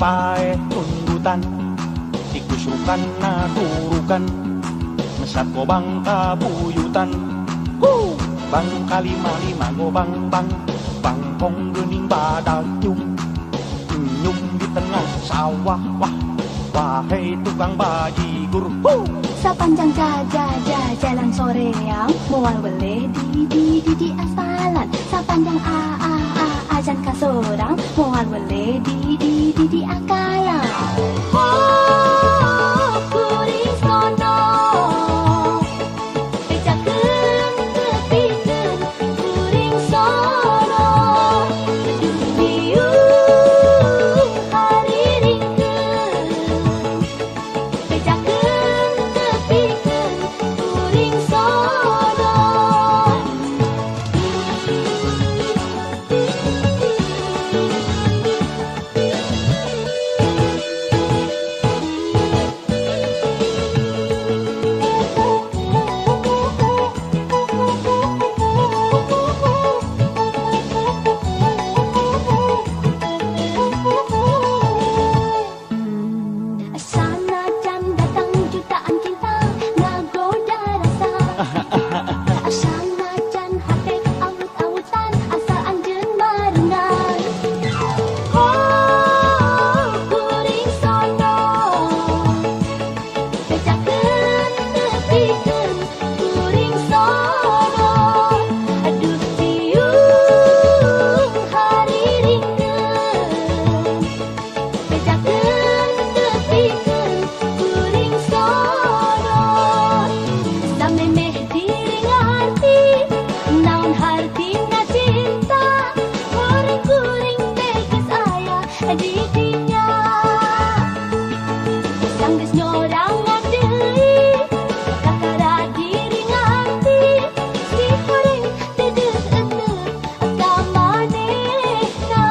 pae tundutan dikusukan na turukan mesat gobang kabuyutan bang kalima lima gobang bang bangkong gening badak nyum di tengah sawah wah wahai tukang bajigur sepanjang jalan sore yang mual boleh di aspalan sepanjang azan kasorang mual boleh di akalan kuring sono bejakeun tepikeun kuring sono diung hariringkeun bejakeun tepikeun kuring sono sanajan datang jutaan cinta ngagoda rasa sanajan hate awut-awutan asal anjeun marengan kuring sono bejakeun tepikeun kuring sono aduh tiung hariringkeun bejakeun tepikeun kuring sono samemeh diri ngarti naon hartina cinta kuring-kuring tegas aya di dinya sanggeus nyorangan deui kakara diri ngarti si kuring deudeuh ka manehna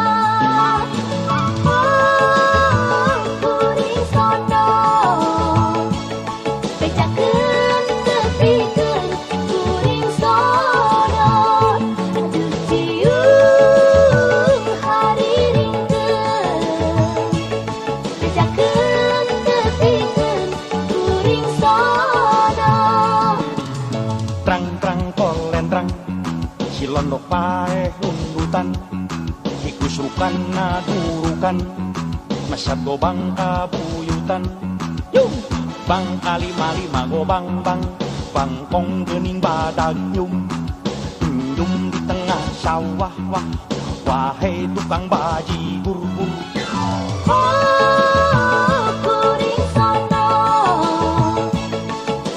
kuring sono bejakeun tepikeun kuring sono aduh tiung hariringkeun bejakeun tepikeun kuring sono Trang-trang kolentrang silondok pae tundutan dikusrukan na turukan mesat gobang kabuyutan bang kalima lima gobang bang bangkong gening badak nyum di tengah sawah wah wahai tukang bajigur kuring sono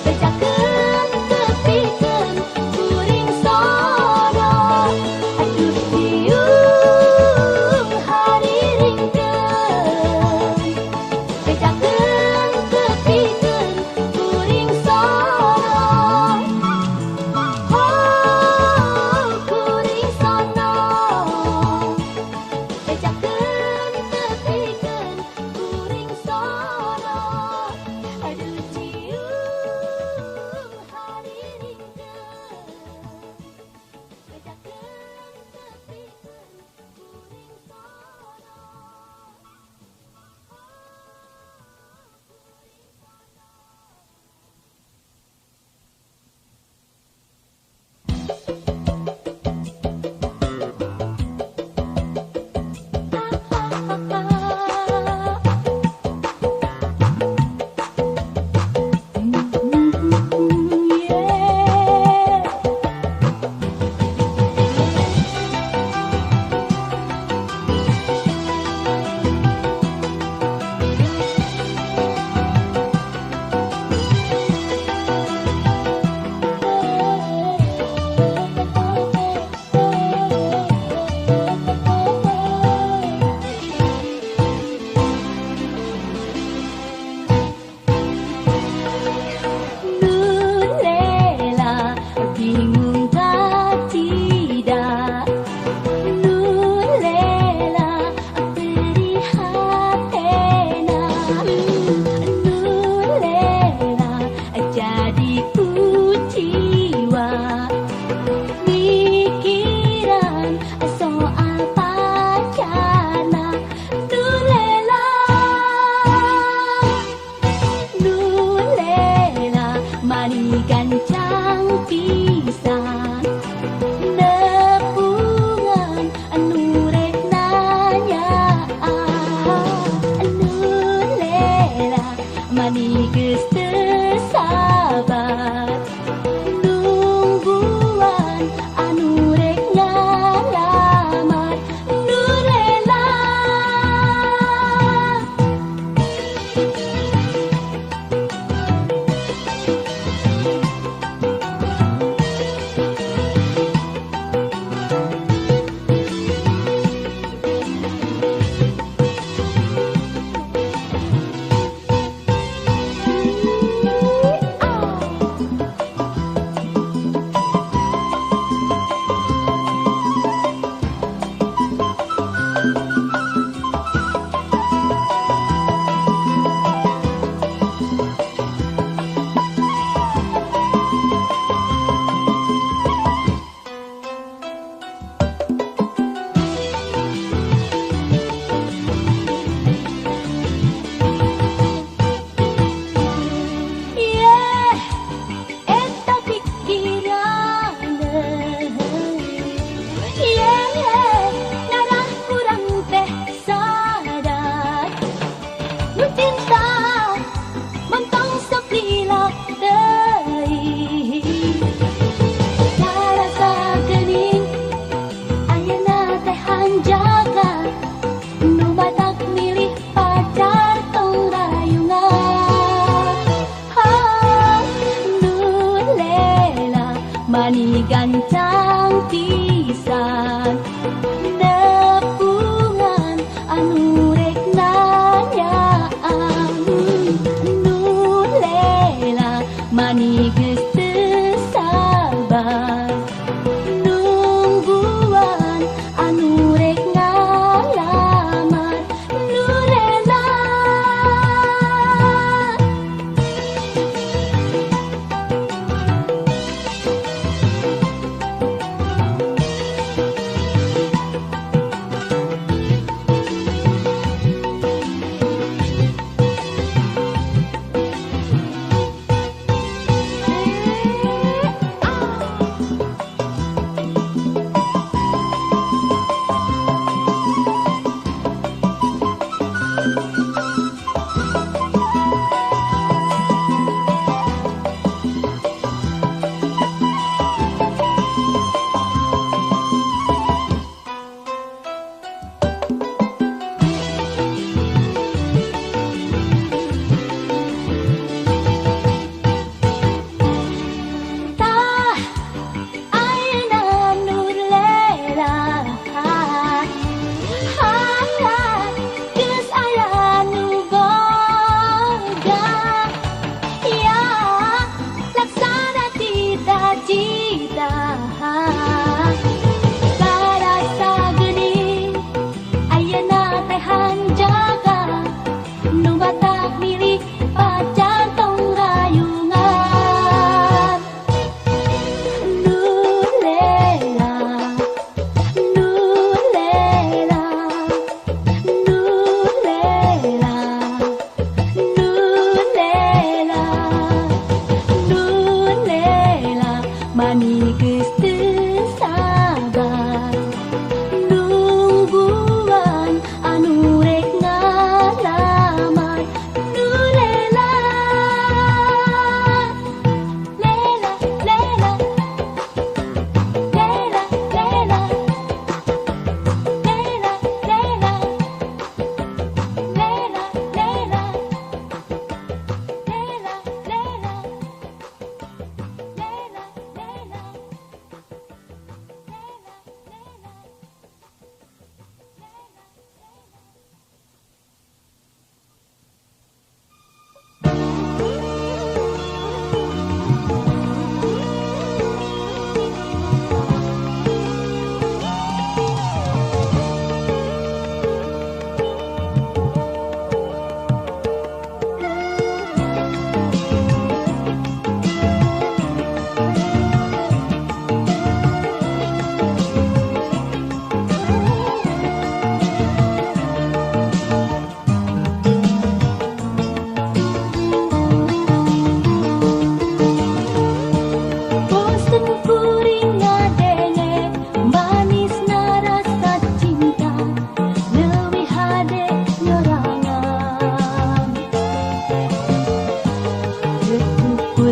bejakeun tepikeun kuring sono aduh tiung hariringkeun bejakeun tepikeun kuring sono kuring sono bejakeun mani geus teu sabar nungguan anu rek ngalamar nu rela. Mani gancang pisan nepungan anu rek nanyaan nu lela mani geus teu sabar nungguan anu rek ngalamar nu rela.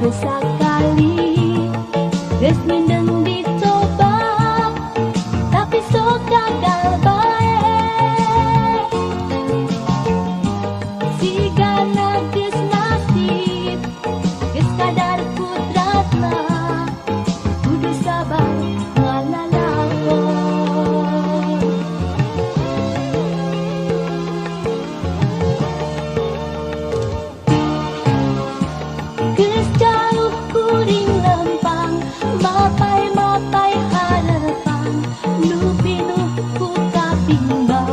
ukur sakali geus mindeng dicoba tapi sok gagal bae sigana geus nasib geus kadar kudratna kudu sabar ngalalakon geus jauh kuring lempang mapai-mapai harapan nu pinuh ku kabimbang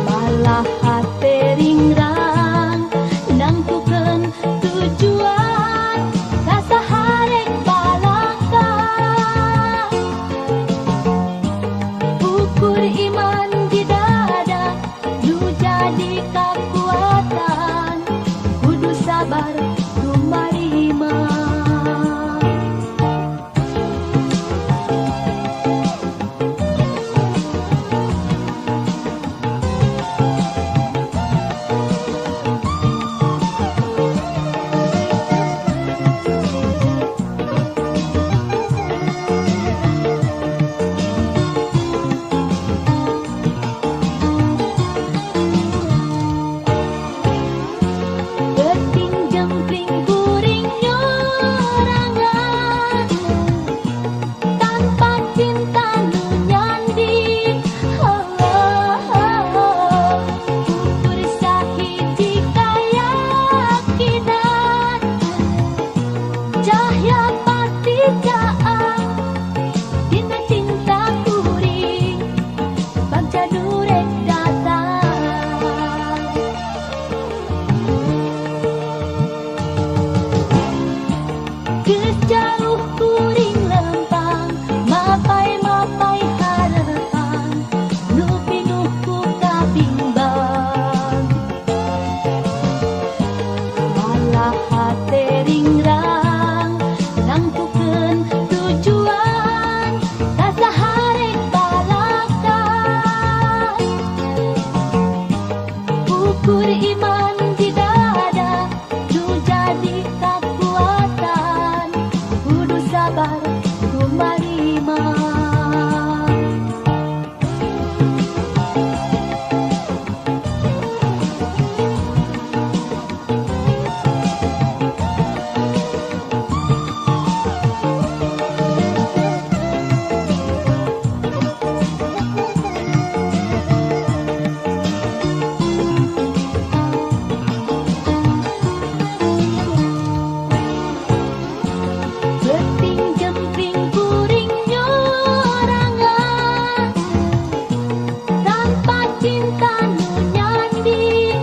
malah hate ringrang nangtukeun tujuan kasaharek balaka ukur iman di dada nu jadi kekuatan kudu sabar kumarima Beting jempling kuring nyorangan tanpa cinta nu nyandi ukur sahiji kayakinan cahya pati caang dina cinta kuring bagja durek datang geus jauh kuring lempang mapai-mapai harapan nu pinuh ku kabimbang malah hate ringrang nangtukeun tujuan kasaharek balaka ukur iman di dada nu jadi kekuatan kudu sabar kumarima beting jempling kuring nyorangan tanpa cinta nu nyandi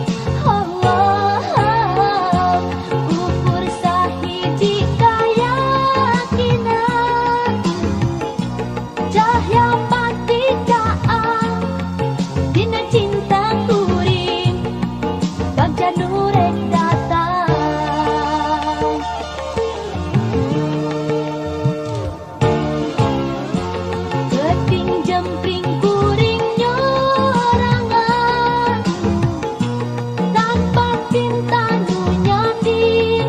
ukur sahiji kayakinan cahya pati caang dina cinta kuring bagja durek datang beting jempling kuring nyorangan tanpa cinta nu nyandi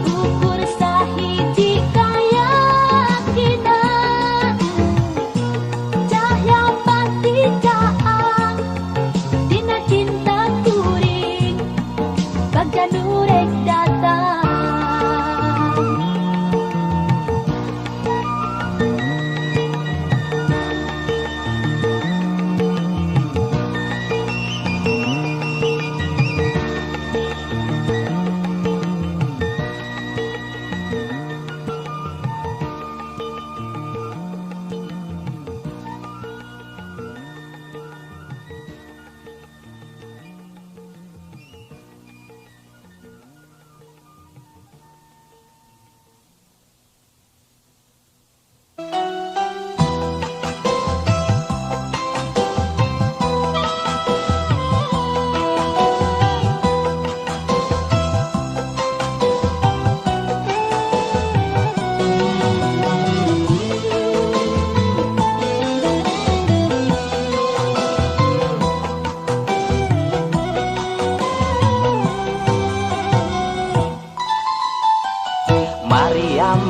ukur sahiji kayakinan cahya pati caang dina cinta kuring bagja durek datang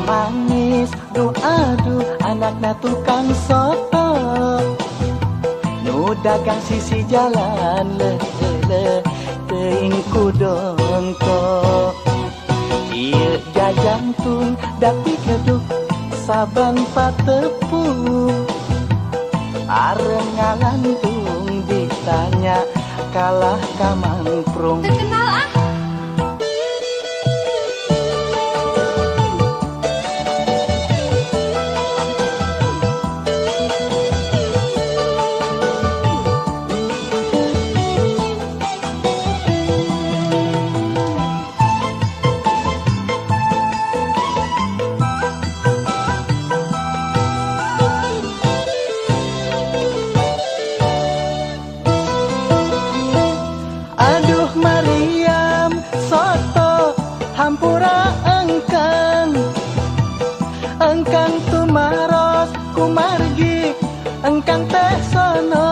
manis, aduh anakna tukang soto. Nu dagang sisi jalan teuing kudongko. Ieu jajantung dapik keduk saban patepung. Areng ngalantung ditanya kalah kamangprung. Terkenal ah. Aduh Mariam, soto hampura engkang tumaros kumargi engkang teh sono.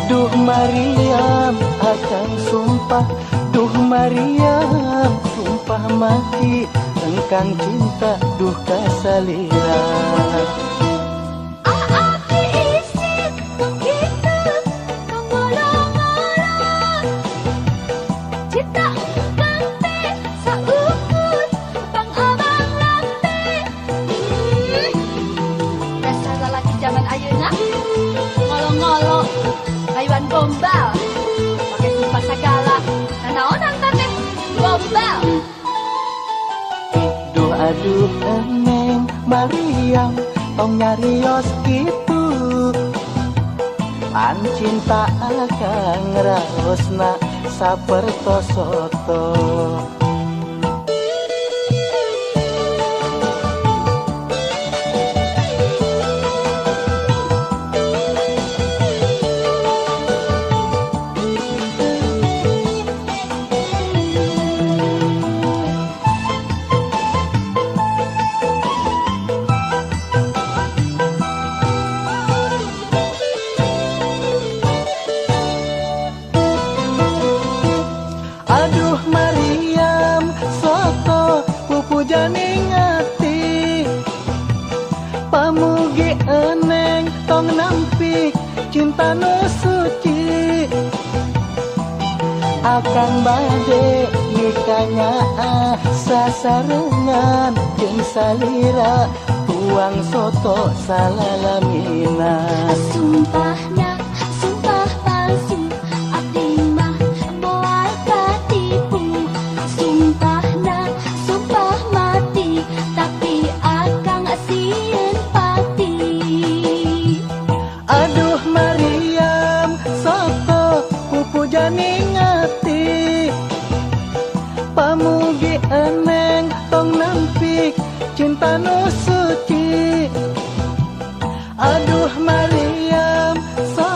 Duh Mariam, akang sumpah, duh Mariam, sumpah mati engkang cinta duh kasalira. Hayuan gombal, pakai sumpah segala, nanaonan teh gombal. Duh aduh eneng Mariam, tong nyarios kitu. Pan cinta akang raosna saperto soto. Aduh Mariam, soto pupu janing ati. Pamugi eneng tong nampik cinta nu suci. Akang bade nikahnya sasarengan jeung salira tuang soto salalamina. Sumpahna, sumpah palsu, abdi mah moal katipu. Sumpahna, sumpah mati, tapi akang sieun pati. Aduh Mariam, soto pupu janing ati. Pamugi eneng tong nampik cinta nu suci. Aduh Mariam, soto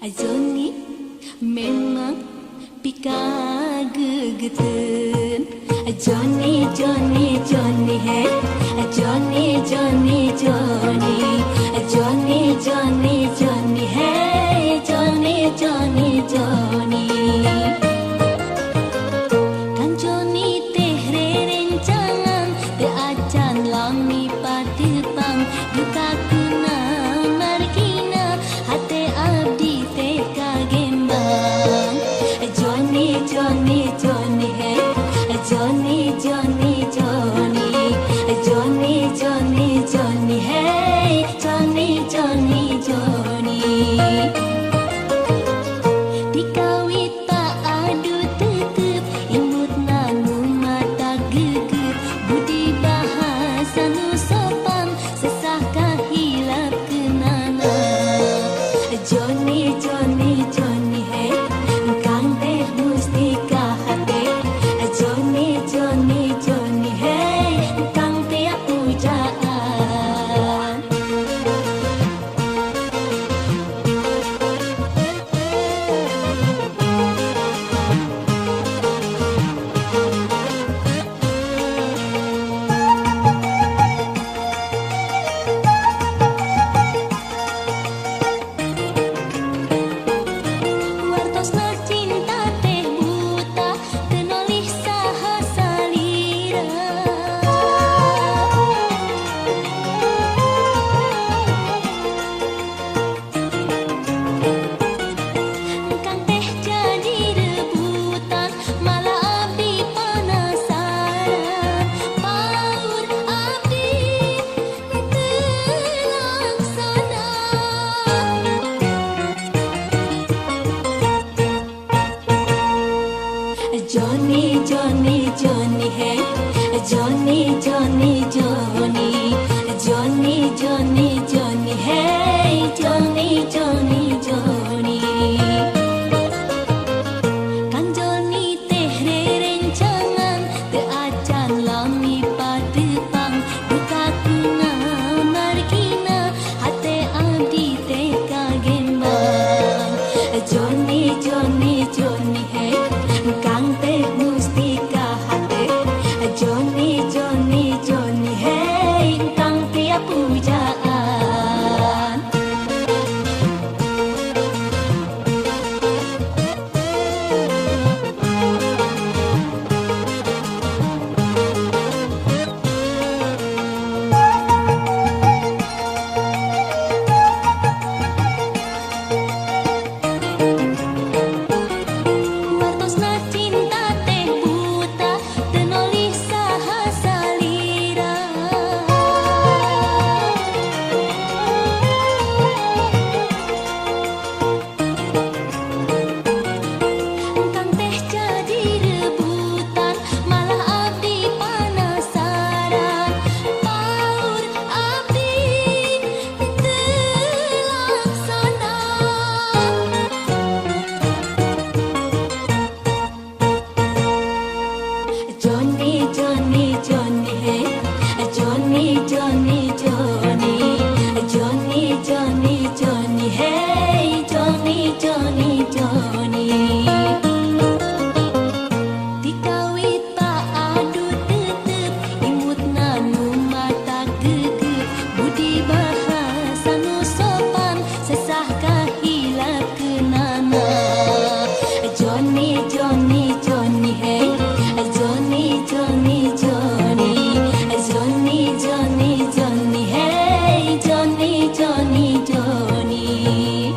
Johnny memang pika gegetan. Johnny, Johnny, Johnny, hey. Johnny, Johnny, Johnny, Johnny, Johnny, Johnny, hey. Johnny, Johnny, Johnny. Kan Johnny teh rencangan teh acan lami patepang duka kuna margina hate abdi teh kagembang. Johnny, Johnny, Johnny, hey. Johnny, Johnny, Johnny, Johnny, Johnny, Johnny, hey. Johnny, Johnny, Johnny. Dikawit tak adu tetep, imut nanu mata geget, budi bahasa nu sopan, sesah kahilap kenana. Johnny, Johnny, Johnny, hey. Kang teh mustika hate. Johnny, Johnny, Johnny, hey. Kang teh pujaan. Wartosna cinta teh buta, teu nolih saha salira. Kang teh jadi rebutan, malah abdi penasaran. Paur abdi teu laksana. Johnny, Johnny, Johnny, hey. Johnny, Johnny, Johnny, Johnny, Johnny, Johnny, hey. Johnny, Johnny, Johnny. Kan Johnny teh rencangan teu acan lami patepang duka kuna margina hate abdi teh kagembang. Johnny, Johnny, Johnny. Johnny Johnny hey Johnny Johnny Johnny Johnny Johnny Johnny hey Johnny Johnny Johnny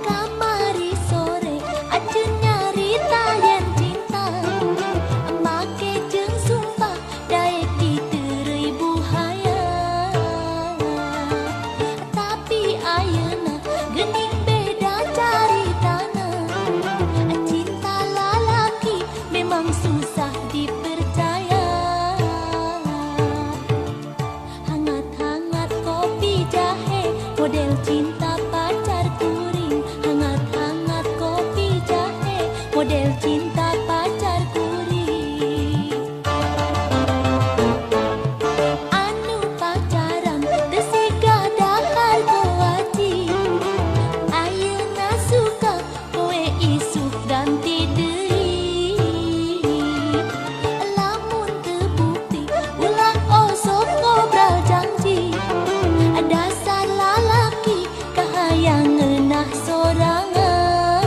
Kamari sore ajeun nyari tayen cinta make jeung sumpah daek diteureuy buhaya tapi ayeuna geuning beda caritana cinta lalaki memang susah dipercaya hangat-hangat kopi jahe model cinta pacar kuring hangat-hangat kopi jahe model cinta pacar kuring anu pacaran teu siga dahar goaci ayeuna suka poe isuk ganti deui lamun teu bukti ulah osok ngobrol janji dasar lalaki kahayang ngeunah sorangan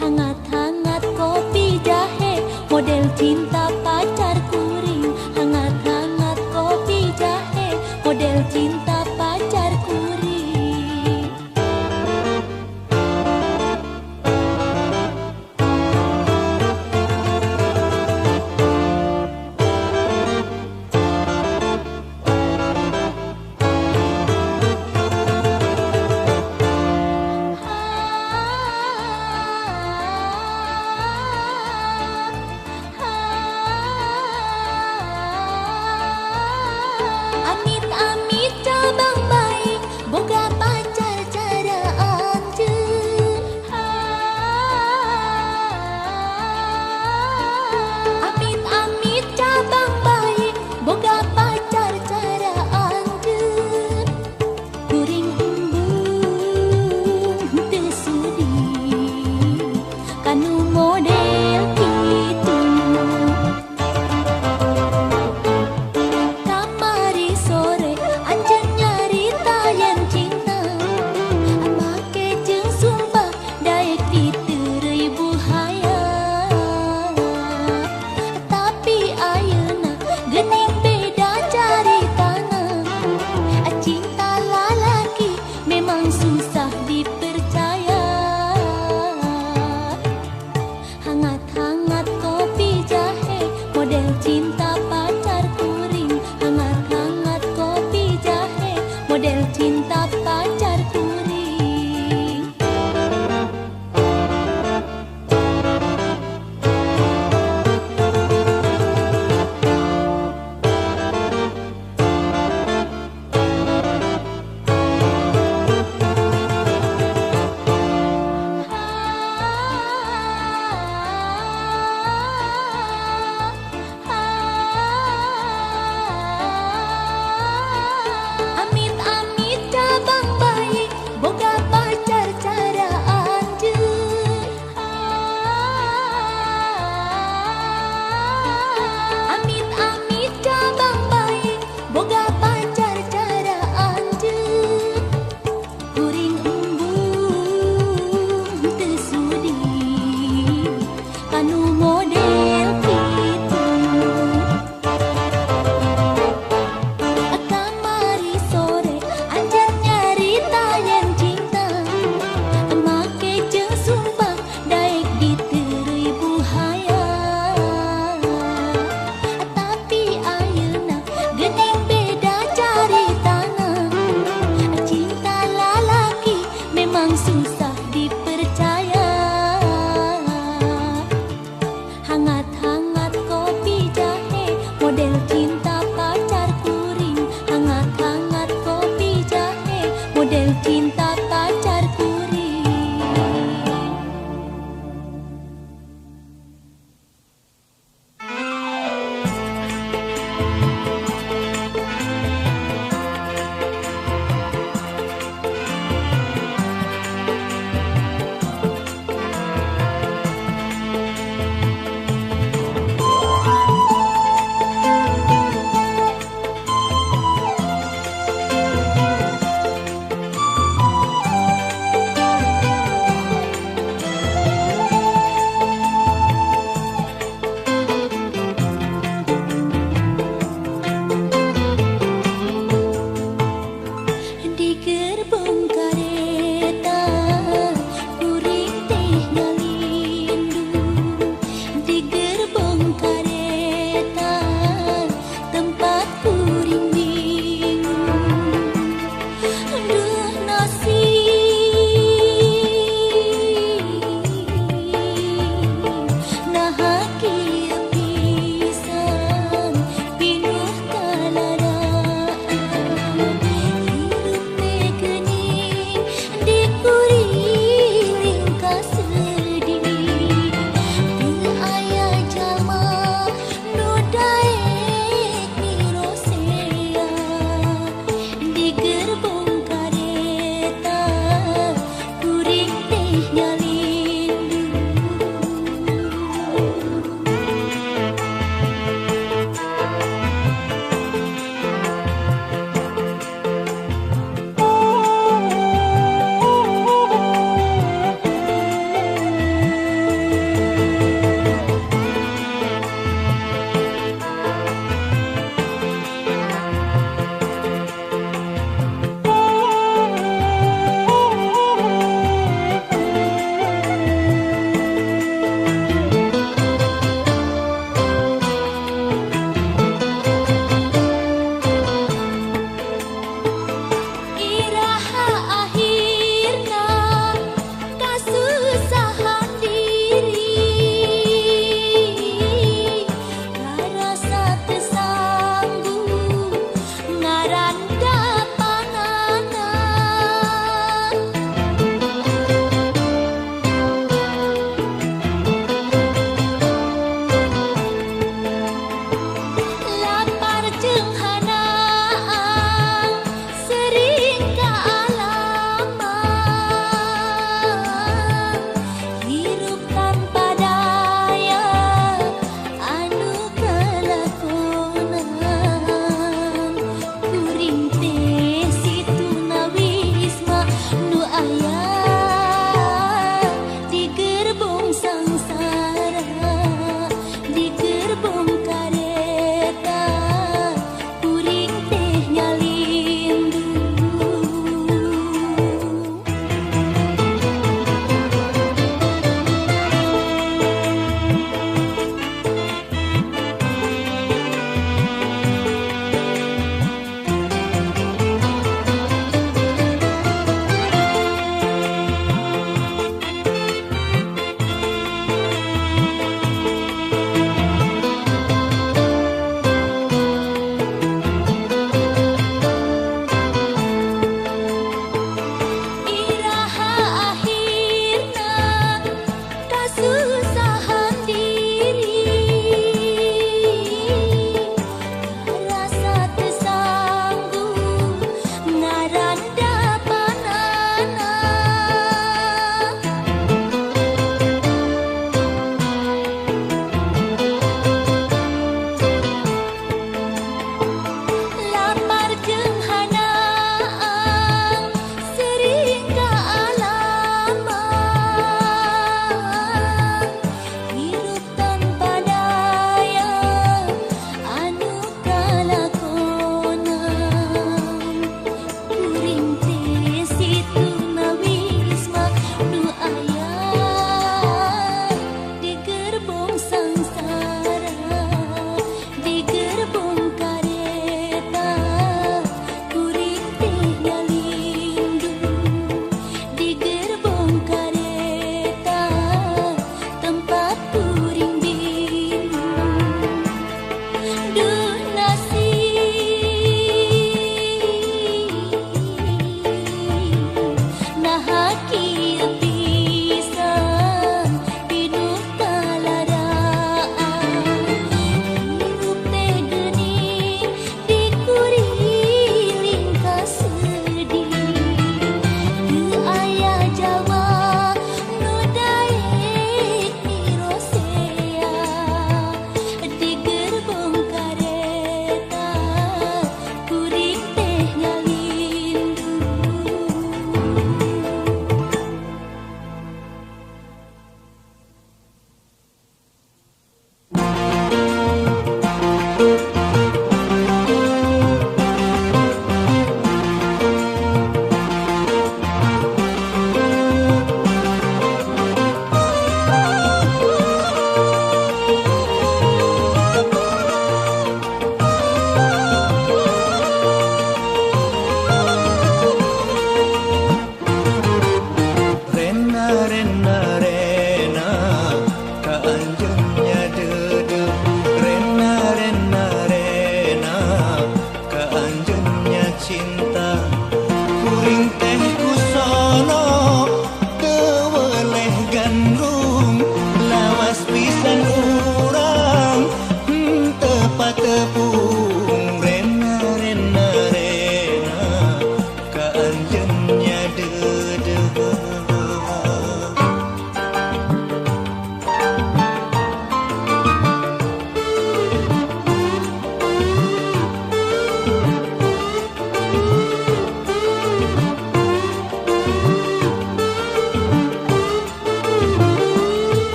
hangat-hangat kopi jahe model cinta pacar kuring hangat-hangat kopi jahe model cinta pacar kuring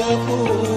pulang